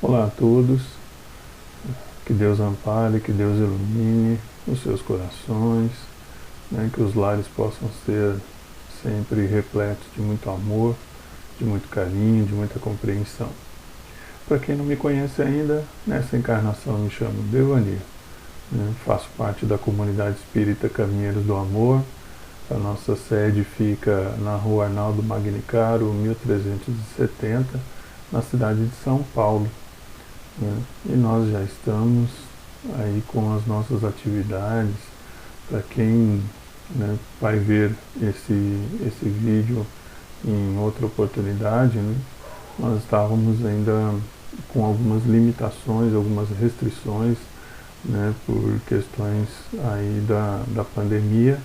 Olá a todos, que Deus ampare, que Deus ilumine os seus corações, né, que os lares possam ser sempre repletos de muito amor, de muito carinho, de muita compreensão. Para quem não me conhece ainda, nessa encarnação me chamo Devanir, né, faço parte da comunidade espírita Caminheiros do Amor. A nossa sede fica na rua Arnaldo Magnicaro, 1370, na cidade de São Paulo. Né? E nós já estamos aí com as nossas atividades. Para quem, né, vai ver esse vídeo em outra oportunidade, né, nós estávamos ainda com algumas limitações, algumas restrições, né, por questões aí da pandemia,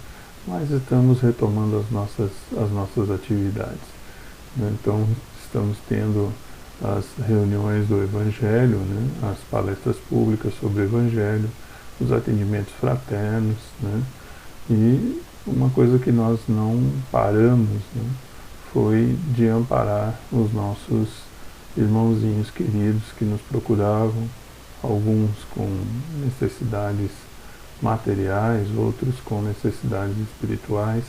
mas estamos retomando as nossas atividades. Né? Então, estamos tendo as reuniões do Evangelho, né? As palestras públicas sobre o Evangelho, os atendimentos fraternos, né? E uma coisa que nós não paramos, né, foi de amparar os nossos irmãozinhos queridos que nos procuravam, alguns com necessidades materiais, outros com necessidades espirituais,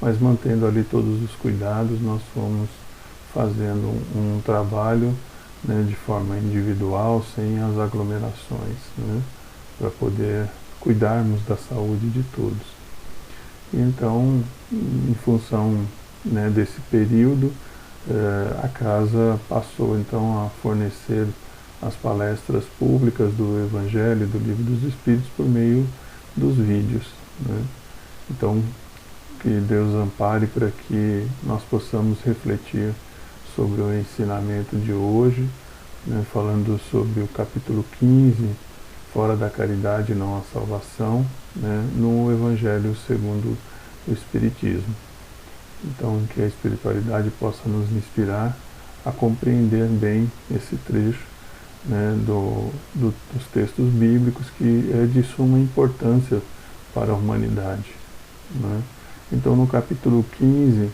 mas mantendo ali todos os cuidados, nós fomos fazendo um trabalho, né, de forma individual, sem as aglomerações, né, para poder cuidarmos da saúde de todos. Então, em função, né, desse período, a casa passou então a fornecer as palestras públicas do Evangelho, do Livro dos Espíritos, por meio dos vídeos. Né? Então, que Deus ampare para que nós possamos refletir sobre o ensinamento de hoje, né, falando sobre o capítulo 15, fora da caridade não há salvação, né, no Evangelho segundo o Espiritismo. Então, que a espiritualidade possa nos inspirar a compreender bem esse trecho, né, dos textos bíblicos, que é de suma importância para a humanidade. Né? Então, no capítulo 15,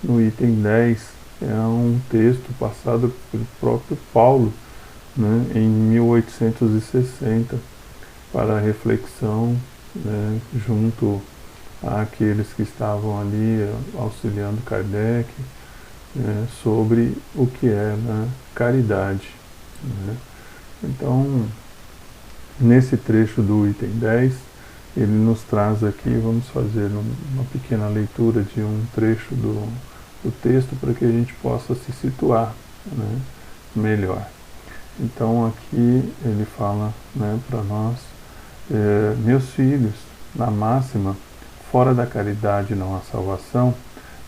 no item 10, é um texto passado pelo próprio Paulo, né, em 1860, para reflexão, né, junto àqueles que estavam ali auxiliando Kardec, né, sobre o que é, né, caridade. Né? Então, nesse trecho do item 10, ele nos traz aqui, vamos fazer uma pequena leitura de um trecho do texto para que a gente possa se situar, né, melhor. Então aqui ele fala, né, para nós, meus filhos, na máxima, fora da caridade não há salvação,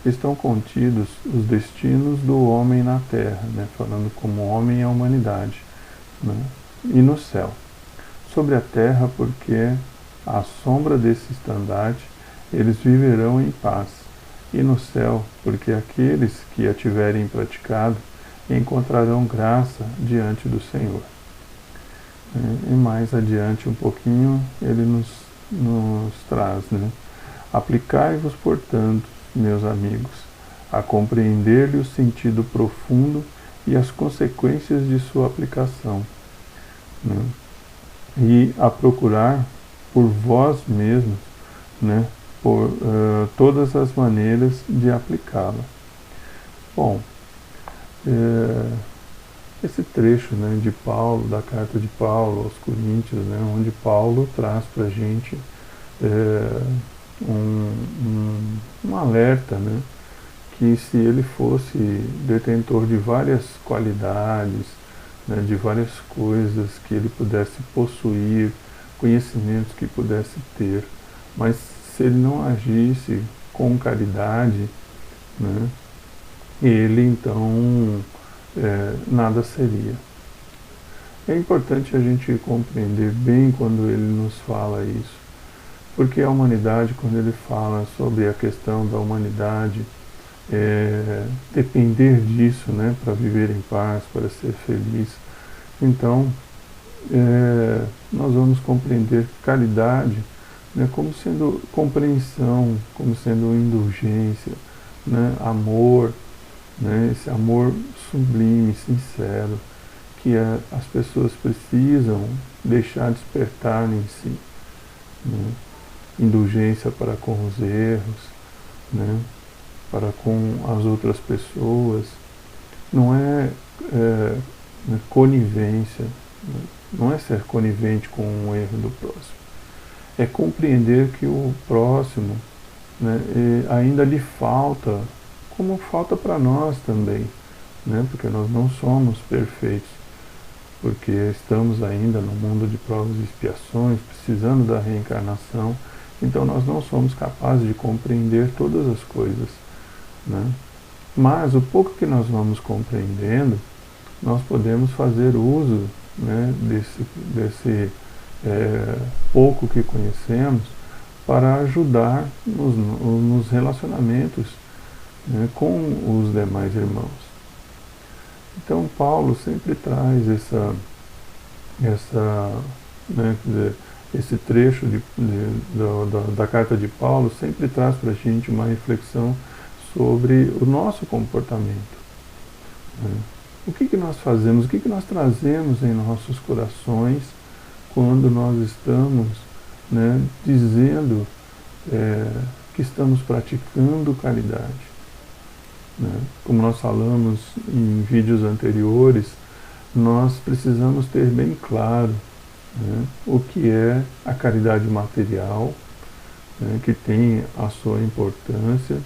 estão contidos os destinos do homem na terra, né, falando como homem e a humanidade, né, e no céu. Sobre a terra, porque à sombra desse estandarte eles viverão em paz, e no céu, porque aqueles que a tiverem praticado encontrarão graça diante do Senhor. E mais adiante um pouquinho ele nos traz, né? Aplicai-vos, portanto, meus amigos, a compreender-lhe o sentido profundo e as consequências de sua aplicação, né? E a procurar por vós mesmos, né, por todas as maneiras de aplicá-la. Bom, esse trecho, né, de Paulo, da carta de Paulo aos Coríntios, né, onde Paulo traz para a gente um alerta, né, que se ele fosse detentor de várias qualidades, né, de várias coisas que ele pudesse possuir, conhecimentos que pudesse ter, mas se ele não agisse com caridade, né, ele então nada seria. É importante a gente compreender bem quando ele nos fala isso, porque a humanidade, quando ele fala sobre a questão da humanidade, depender disso, né, para viver em paz, para ser feliz, então nós vamos compreender caridade, né, como sendo compreensão, como sendo indulgência, né, amor, né, esse amor sublime, sincero, que as pessoas precisam deixar despertar em si, né? Indulgência para com os erros, né? Para com as outras pessoas. Não é, conivência, né? Não é ser conivente com o erro do próximo. É compreender que o próximo, né, ainda lhe falta, como falta para nós também, né? Porque nós não somos perfeitos, porque estamos ainda no mundo de provas e expiações, precisando da reencarnação, então nós não somos capazes de compreender todas as coisas, né? Mas o pouco que nós vamos compreendendo, nós podemos fazer uso, né, desse pouco que conhecemos para ajudar nos relacionamentos, né, com os demais irmãos. Então Paulo sempre traz né, esse trecho da carta de Paulo sempre traz para a gente uma reflexão sobre o nosso comportamento, né? O que nós fazemos, o que nós trazemos em nossos corações quando nós estamos, né, dizendo que estamos praticando caridade, né? Como nós falamos em vídeos anteriores, nós precisamos ter bem claro, né, o que é a caridade material, né, que tem a sua importância,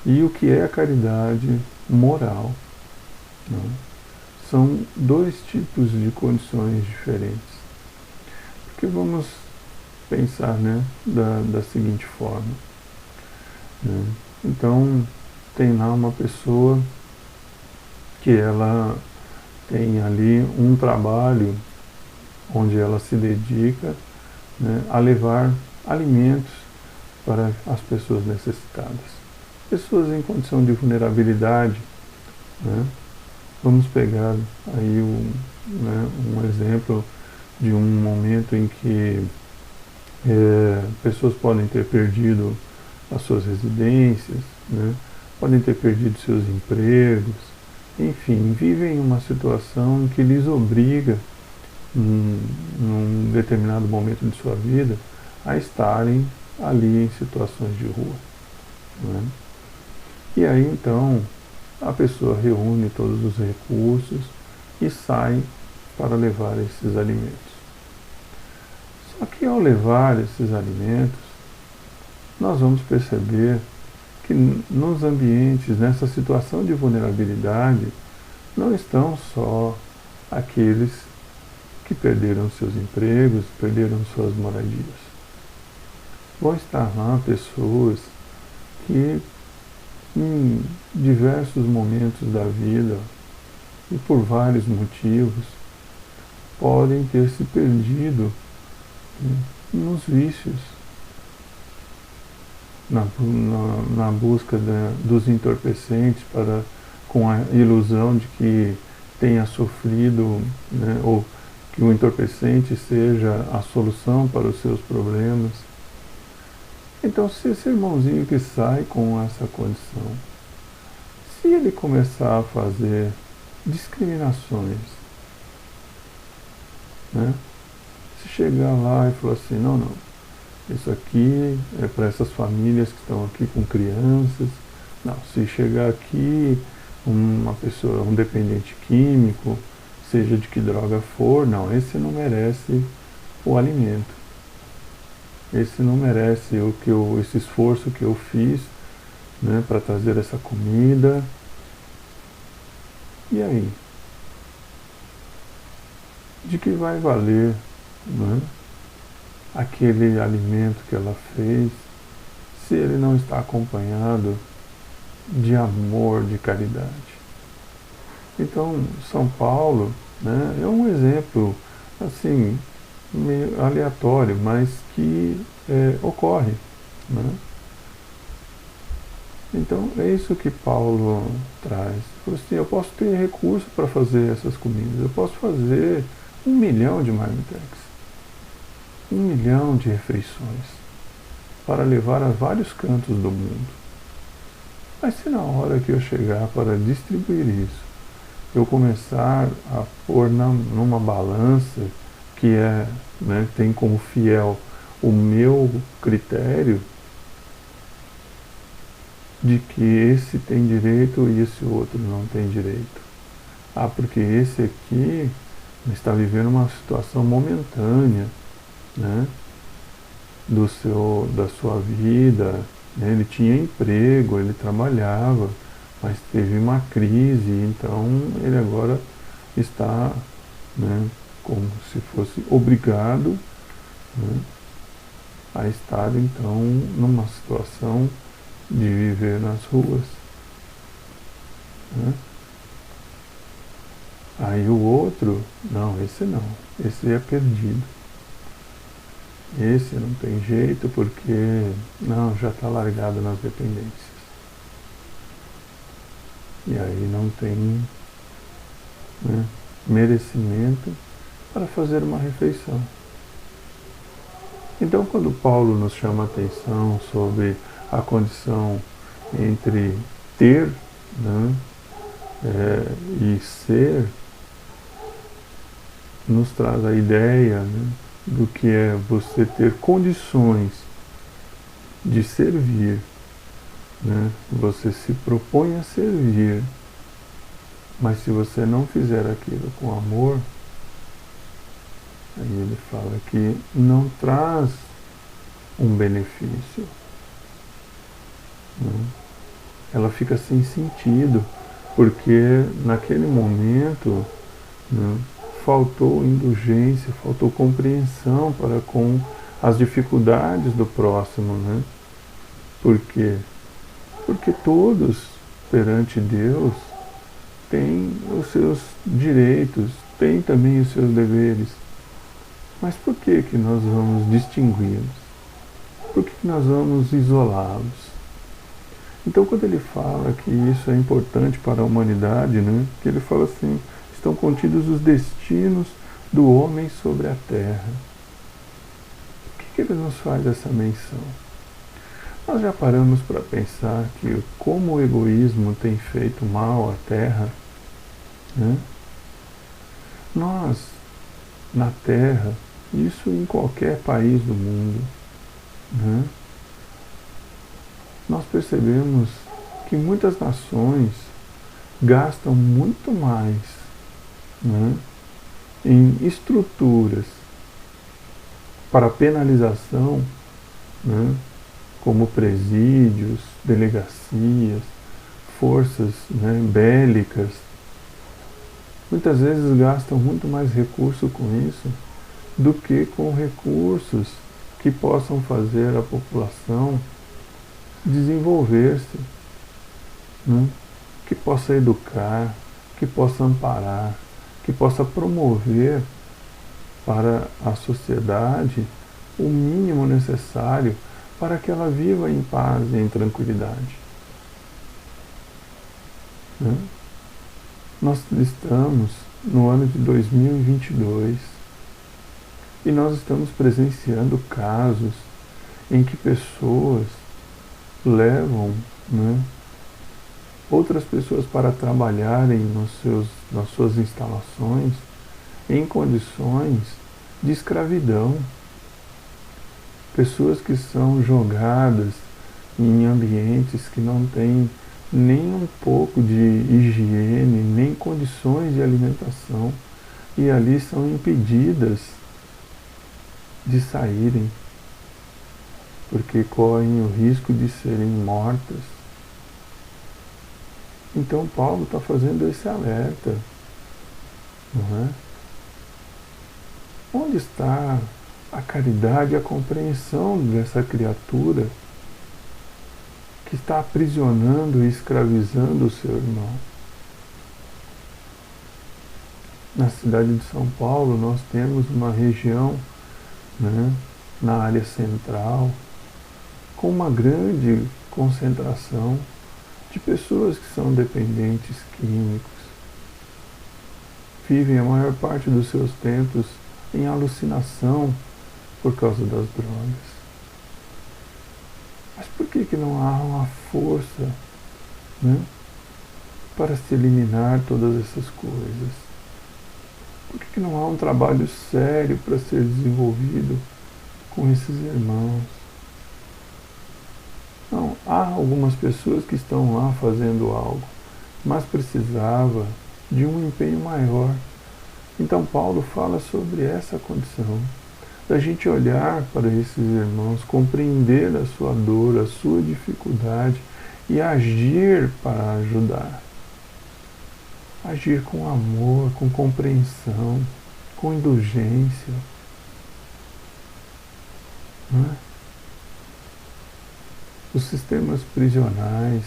e o que é a caridade moral, né? São dois tipos de condições diferentes. Porque vamos pensar, né, da seguinte forma, né? Então, tem lá uma pessoa que ela tem ali um trabalho onde ela se dedica, né, a levar alimentos para as pessoas necessitadas. Pessoas em condição de vulnerabilidade, né? Vamos pegar aí um exemplo de um momento em que pessoas podem ter perdido as suas residências, né? Podem ter perdido seus empregos, enfim, vivem uma situação em que lhes obriga, num determinado momento de sua vida, a estarem ali em situações de rua, né? E aí então a pessoa reúne todos os recursos e sai para levar esses alimentos. Só que ao levar esses alimentos, nós vamos perceber que nos ambientes, nessa situação de vulnerabilidade, não estão só aqueles que perderam seus empregos, perderam suas moradias. Vão estar lá pessoas que em diversos momentos da vida e por vários motivos podem ter se perdido, né, nos vícios, na busca dos entorpecentes, com a ilusão de que tenha sofrido, né, ou que o entorpecente seja a solução para os seus problemas. Então, se esse irmãozinho que sai com essa condição, se ele começar a fazer discriminações, né? Se chegar lá e falar assim, não, isso aqui é para essas famílias que estão aqui com crianças, não, se chegar aqui uma pessoa, um dependente químico, seja de que droga for, não, esse não merece o alimento. Esse não merece esse esforço que eu fiz, né, para trazer essa comida. E aí? De que vai valer, né, aquele alimento que ela fez, se ele não está acompanhado de amor, de caridade? Então, São Paulo, né, é um exemplo, assim, meio aleatório, mas que ocorre, né? Então é isso que Paulo traz. Ele falou assim, eu posso ter recurso para fazer essas comidas, eu posso fazer 1 milhão de marmitex, 1 milhão de refeições, para levar a vários cantos do mundo. Mas se na hora que eu chegar para distribuir isso, eu começar a pôr numa balança que tem como fiel o meu critério de que esse tem direito e esse outro não tem direito. Ah, porque esse aqui está vivendo uma situação momentânea, né, da sua vida, né, ele tinha emprego, ele trabalhava, mas teve uma crise, então ele agora está, né, como se fosse obrigado, né, a estar então numa situação de viver nas ruas, né? Aí o outro, não, esse é perdido. Esse não tem jeito porque, não, já está largado nas dependências. E aí não tem, né, merecimento para fazer uma refeição. Então, quando Paulo nos chama a atenção sobre a condição entre ter, né, e ser, nos traz a ideia, né, do que é você ter condições de servir, né? Você se propõe a servir, mas se você não fizer aquilo com amor, aí ele fala que não traz um benefício, né? Ela fica sem sentido, porque naquele momento, né, faltou indulgência, faltou compreensão para com as dificuldades do próximo, né? Por quê? Porque todos, perante Deus, têm os seus direitos, têm também os seus deveres. Mas por que que nós vamos distingui-los? Por que nós vamos isolá-los? Então, quando ele fala que isso é importante para a humanidade, né, que ele fala assim, estão contidos os destinos do homem sobre a terra. Por que ele nos faz essa menção? Nós já paramos para pensar que como o egoísmo tem feito mal à terra, né? Nós, na terra, isso em qualquer país do mundo, né, nós percebemos que muitas nações gastam muito mais, né, em estruturas para penalização, né, como presídios, delegacias, forças, né, bélicas. Muitas vezes gastam muito mais recurso com isso do que com recursos que possam fazer a população desenvolver-se, né? Que possa educar, que possa amparar, que possa promover para a sociedade o mínimo necessário para que ela viva em paz e em tranquilidade, né? Nós estamos no ano de 2022 e nós estamos presenciando casos em que pessoas levam, né, outras pessoas para trabalharem nas suas instalações em condições de escravidão. Pessoas que são jogadas em ambientes que não têm nem um pouco de higiene, nem condições de alimentação, e ali são impedidas de saírem, porque correm o risco de serem mortas. Então Paulo está fazendo esse alerta, não é? Onde está a caridade e a compreensão dessa criatura que está aprisionando e escravizando o seu irmão? Na cidade de São Paulo nós temos uma região, né, na área central, com uma grande concentração de pessoas que são dependentes químicos, vivem a maior parte dos seus tempos em alucinação por causa das drogas. Mas por que não há uma força, né, para se eliminar todas essas coisas? Por que não há um trabalho sério para ser desenvolvido com esses irmãos? Não, há algumas pessoas que estão lá fazendo algo, mas precisava de um empenho maior. Então Paulo fala sobre essa condição, da gente olhar para esses irmãos, compreender a sua dor, a sua dificuldade e agir para ajudar. Agir com amor, com compreensão, com indulgência. Não é? Os sistemas prisionais,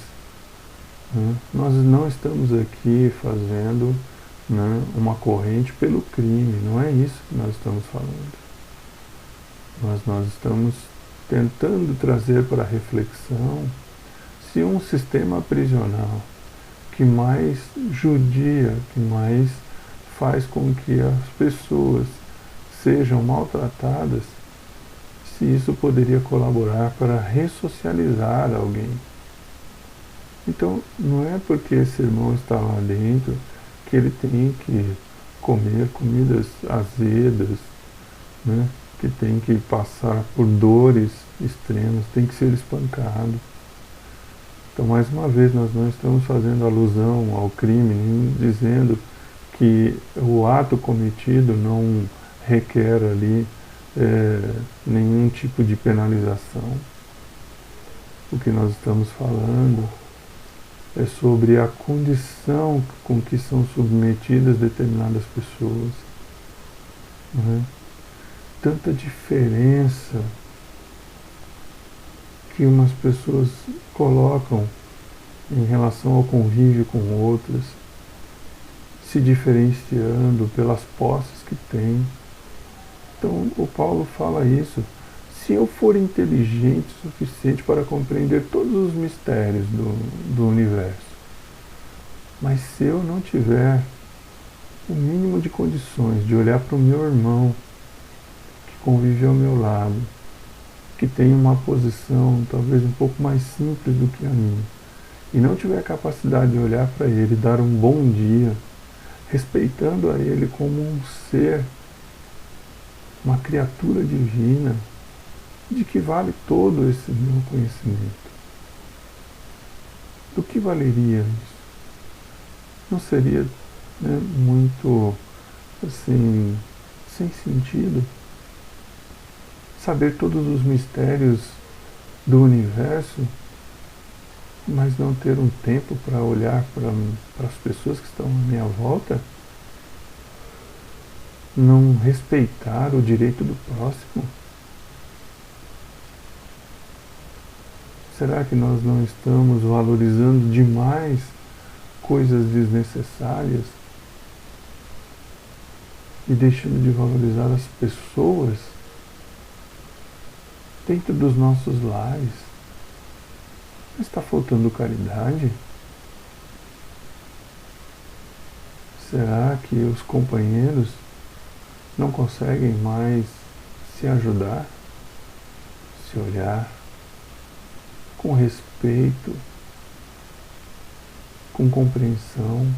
né? Nós não estamos aqui fazendo, né, uma corrente pelo crime, não é isso que nós estamos falando. Nós estamos tentando trazer para a reflexão se um sistema prisional que mais judia, que mais faz com que as pessoas sejam maltratadas, se isso poderia colaborar para ressocializar alguém. Então, não é porque esse irmão está lá dentro que ele tem que comer comidas azedas, né? Que tem que passar por dores extremas, tem que ser espancado. Então, mais uma vez, nós não estamos fazendo alusão ao crime, nem dizendo que o ato cometido não requer ali nenhum tipo de penalização. O que nós estamos falando é sobre a condição com que são submetidas determinadas pessoas. Né? Tanta diferença que umas pessoas colocam em relação ao convívio com outras, se diferenciando pelas posses que têm. Então o Paulo fala isso. Se eu for inteligente o suficiente para compreender todos os mistérios do universo, mas se eu não tiver o mínimo de condições de olhar para o meu irmão, que convive ao meu lado, que tem uma posição talvez um pouco mais simples do que a minha, e não tiver a capacidade de olhar para ele e dar um bom dia, respeitando a ele como um ser, uma criatura divina, de que vale todo esse meu conhecimento? Do que valeria isso? Não seria, né, muito assim, sem sentido saber todos os mistérios do universo, mas não ter um tempo para olhar para as pessoas que estão à minha volta? Não respeitar o direito do próximo? Será que nós não estamos valorizando demais coisas desnecessárias e deixando de valorizar as pessoas dentro dos nossos lares? Está faltando caridade? Será que os companheiros não conseguem mais se ajudar, se olhar com respeito, com compreensão?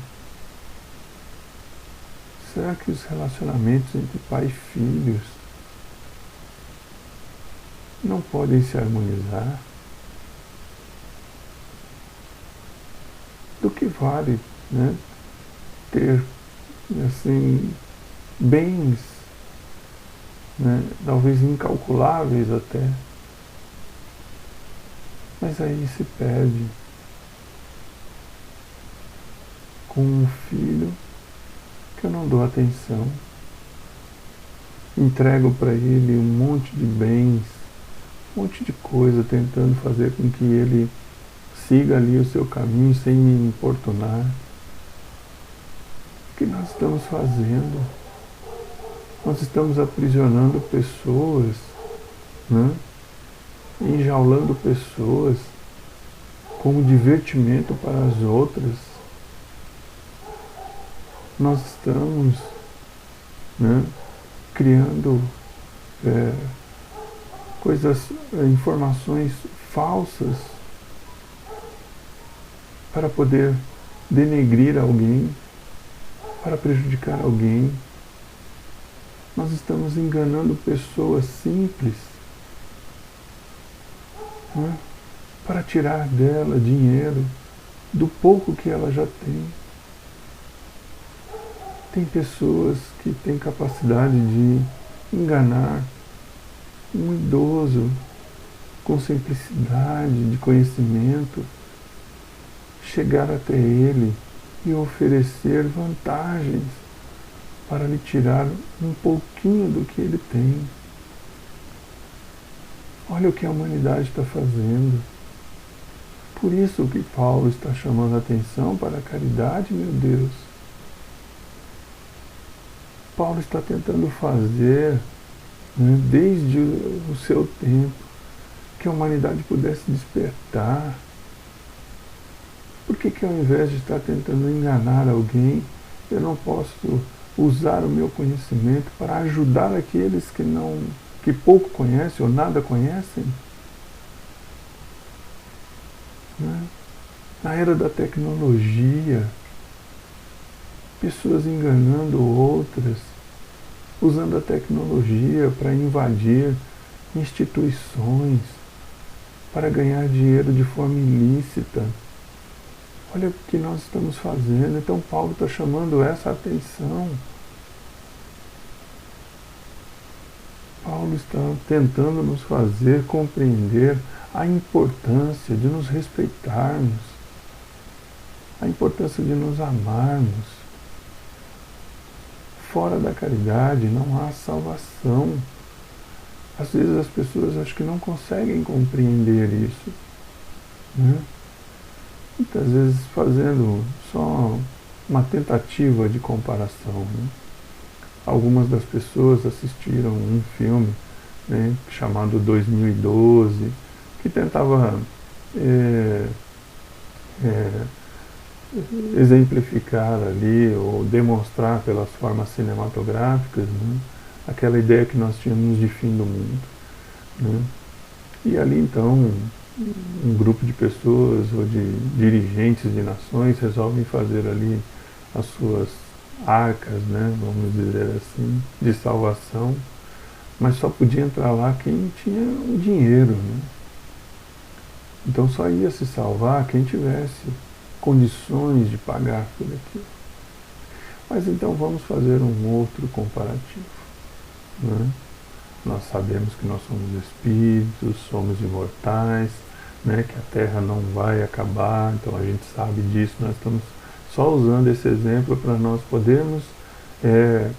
Será que os relacionamentos entre pai e filhos não podem se harmonizar? Do que vale, né, ter assim, bens, né, talvez incalculáveis até, mas aí se perde com um filho que eu não dou atenção, entrego para ele um monte de bens, um monte de coisa, tentando fazer com que ele siga ali o seu caminho sem me importunar. O que nós estamos fazendo? Nós estamos aprisionando pessoas, né? Enjaulando pessoas como divertimento para as outras. Nós estamos, né, criando informações falsas para poder denegrir alguém, para prejudicar alguém. Nós estamos enganando pessoas simples, né, para tirar dela dinheiro do pouco que ela já tem. Tem pessoas que têm capacidade de enganar um idoso com simplicidade de conhecimento, chegar até ele e oferecer vantagens para lhe tirar um pouquinho do que ele tem. Olha o que a humanidade está fazendo. Por isso que Paulo está chamando a atenção para a caridade, meu Deus. Paulo está tentando fazer, né, desde o seu tempo, que a humanidade pudesse despertar. Por que ao invés de estar tentando enganar alguém, eu não posso usar o meu conhecimento para ajudar aqueles que pouco conhecem ou nada conhecem? Né? Na era da tecnologia, pessoas enganando outras, usando a tecnologia para invadir instituições, para ganhar dinheiro de forma ilícita. Olha o que nós estamos fazendo. Então Paulo está chamando essa atenção. Paulo está tentando nos fazer compreender a importância de nos respeitarmos, a importância de nos amarmos. Fora da caridade não há salvação. Às vezes as pessoas acho que não conseguem compreender isso, né? Muitas vezes fazendo só uma tentativa de comparação, né? Algumas das pessoas assistiram um filme, né, chamado 2012, que tentava exemplificar ali, ou demonstrar pelas formas cinematográficas, né, aquela ideia que nós tínhamos de fim do mundo, né? E ali então um grupo de pessoas ou de dirigentes de nações resolvem fazer ali as suas arcas, né, vamos dizer assim, de salvação, mas só podia entrar lá quem tinha o dinheiro, né? Então só ia se salvar quem tivesse condições de pagar por aquilo. Mas então vamos fazer um outro comparativo, né? Nós sabemos que nós somos espíritos, somos imortais, né, que a Terra não vai acabar, então a gente sabe disso. Nós estamos só usando esse exemplo para nós podermos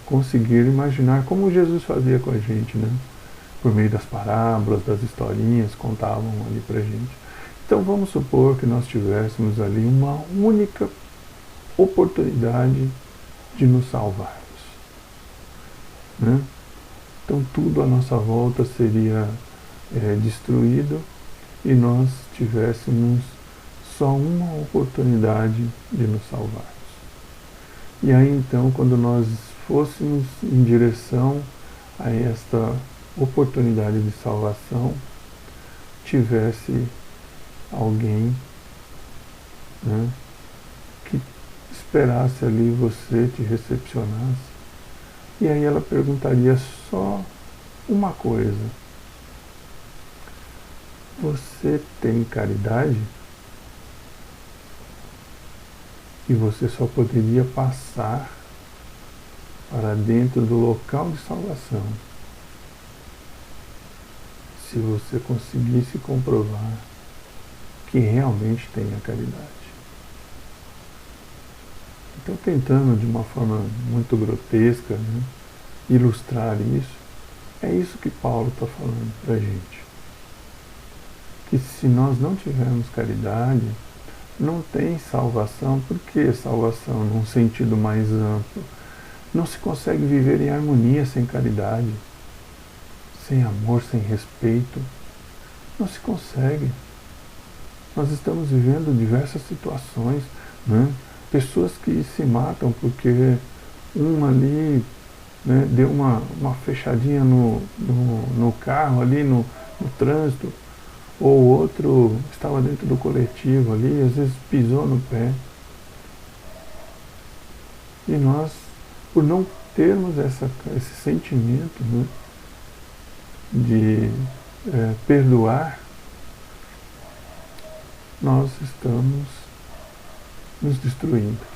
conseguir imaginar como Jesus fazia com a gente, né? Por meio das parábolas, das historinhas, contavam ali para a gente. Então vamos supor que nós tivéssemos ali uma única oportunidade de nos salvarmos, né? Então tudo à nossa volta seria destruído e nós tivéssemos só uma oportunidade de nos salvarmos. E aí então, quando nós fôssemos em direção a esta oportunidade de salvação, tivesse alguém, né, que esperasse ali você, te recepcionasse, e aí ela perguntaria só uma coisa: você tem caridade? E você só poderia passar para dentro do local de salvação se você conseguisse comprovar que realmente tem a caridade. Então, tentando de uma forma muito grotesca, né, ilustrar isso, é isso que Paulo está falando para a gente. Que se nós não tivermos caridade, não tem salvação. Por que salvação num sentido mais amplo? Não se consegue viver em harmonia sem caridade, sem amor, sem respeito. Não se consegue. Nós estamos vivendo diversas situações, né? Pessoas que se matam porque um ali, né, deu uma fechadinha no carro ali, no trânsito, ou o outro estava dentro do coletivo ali, às vezes pisou no pé. E nós, por não termos esse sentimento, né, de perdoar, nós estamos nos destruindo.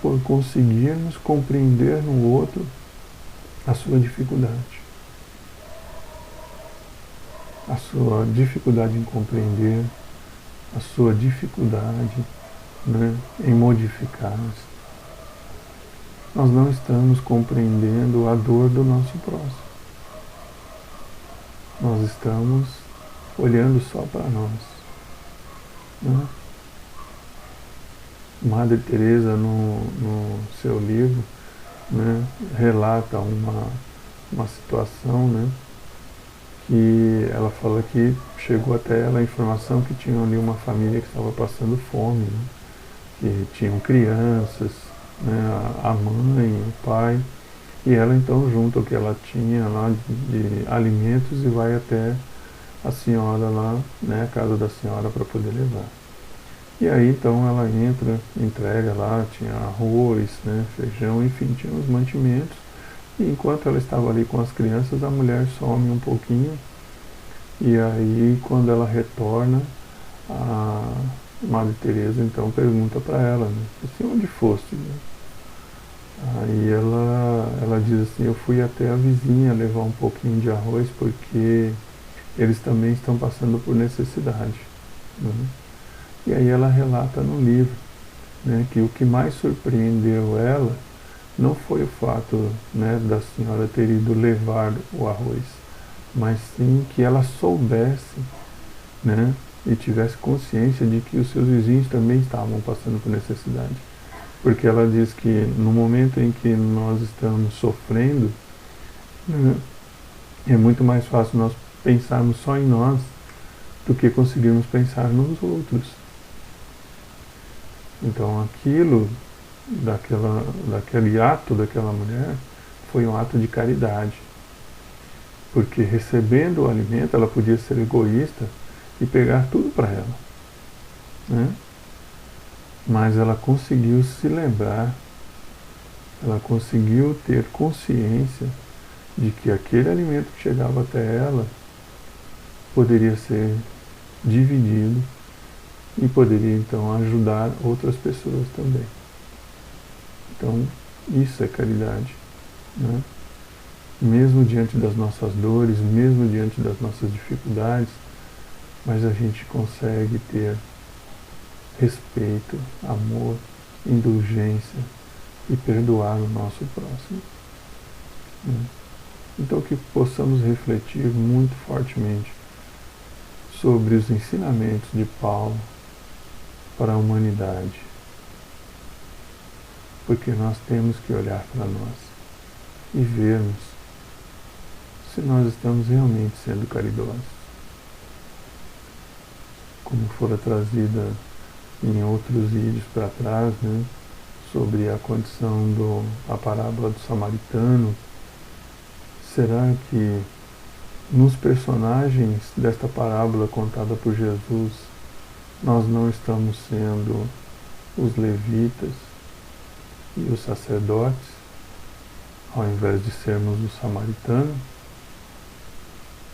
Por conseguirmos compreender no outro a sua dificuldade. A sua dificuldade em compreender, a sua dificuldade, né, em modificar-se. Nós não estamos compreendendo a dor do nosso próximo. Nós estamos olhando só para nós. Né? Madre Teresa, no seu livro, né, relata uma situação, né, que ela fala que chegou até ela a informação que tinha ali uma família que estava passando fome, né, que tinham crianças, né, a mãe, o pai, e ela então junta o que ela tinha lá de alimentos e vai até a senhora lá, né, a casa da senhora para poder levar. E aí então ela entra, entrega lá, tinha arroz, né, feijão, enfim, tinha os mantimentos. E enquanto ela estava ali com as crianças, a mulher some um pouquinho. E aí quando ela retorna, a Madre Teresa então pergunta para ela, né, assim, onde foste? Né? Aí ela diz assim, eu fui até a vizinha levar um pouquinho de arroz porque eles também estão passando por necessidade. Né? E aí ela relata no livro, né, que o que mais surpreendeu ela não foi o fato, né, da senhora ter ido levar o arroz, mas sim que ela soubesse, né, e tivesse consciência de que os seus vizinhos também estavam passando por necessidade. Porque ela diz que no momento em que nós estamos sofrendo, né, é muito mais fácil nós pensarmos só em nós do que conseguirmos pensar nos outros. Então aquilo, daquele ato daquela mulher, foi um ato de caridade. Porque recebendo o alimento, ela podia ser egoísta e pegar tudo para ela. Né? Mas ela conseguiu se lembrar, ela conseguiu ter consciência de que aquele alimento que chegava até ela poderia ser dividido e poderia então ajudar outras pessoas também. Então, isso é caridade. Né? Mesmo diante das nossas dores, mesmo diante das nossas dificuldades, mas a gente consegue ter respeito, amor, indulgência e perdoar o nosso próximo. Né? Então que possamos refletir muito fortemente sobre os ensinamentos de Paulo para a humanidade, porque nós temos que olhar para nós e vermos se nós estamos realmente sendo caridosos. Como fora trazida em outros vídeos para trás, né, sobre a condição a parábola do samaritano, será que nos personagens desta parábola contada por Jesus, nós não estamos sendo os levitas e os sacerdotes, ao invés de sermos os samaritanos?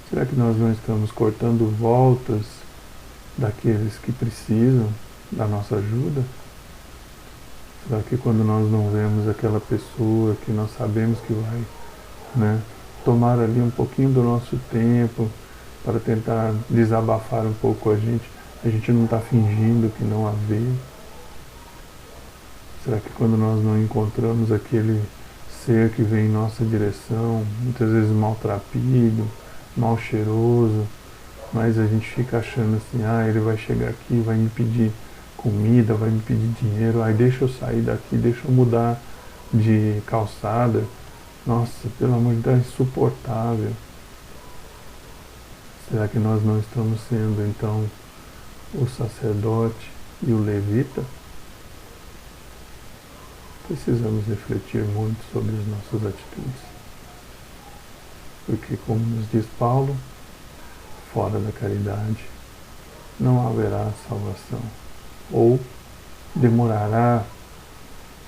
Será que nós não estamos cortando voltas daqueles que precisam da nossa ajuda? Será que quando nós não vemos aquela pessoa que nós sabemos que vai, né, tomar ali um pouquinho do nosso tempo para tentar desabafar um pouco a gente não está fingindo que não a vê? Será que quando nós não encontramos aquele ser que vem em nossa direção, muitas vezes maltrapilho, mal cheiroso, mas a gente fica achando assim, ele vai chegar aqui, vai me pedir comida, vai me pedir dinheiro, deixa eu sair daqui, deixa eu mudar de calçada. Nossa, pelo amor de Deus, é insuportável. Será que nós não estamos sendo, então, o sacerdote e o levita? Precisamos refletir muito sobre as nossas atitudes. Porque, como nos diz Paulo, fora da caridade não haverá salvação. Ou demorará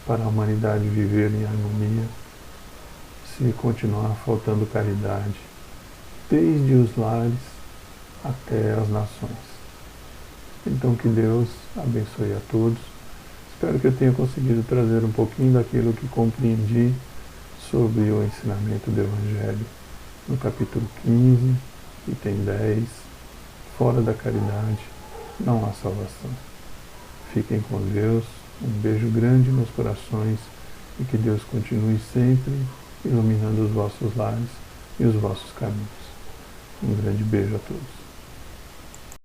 para a humanidade viver em harmonia se continuar faltando caridade, desde os lares até as nações. Então que Deus abençoe a todos. Espero que eu tenha conseguido trazer um pouquinho daquilo que compreendi sobre o ensinamento do Evangelho no capítulo 15, item 10, fora da caridade não há salvação. Fiquem com Deus, um beijo grande nos corações e que Deus continue sempre iluminando os vossos lares e os vossos caminhos. Um grande beijo a todos.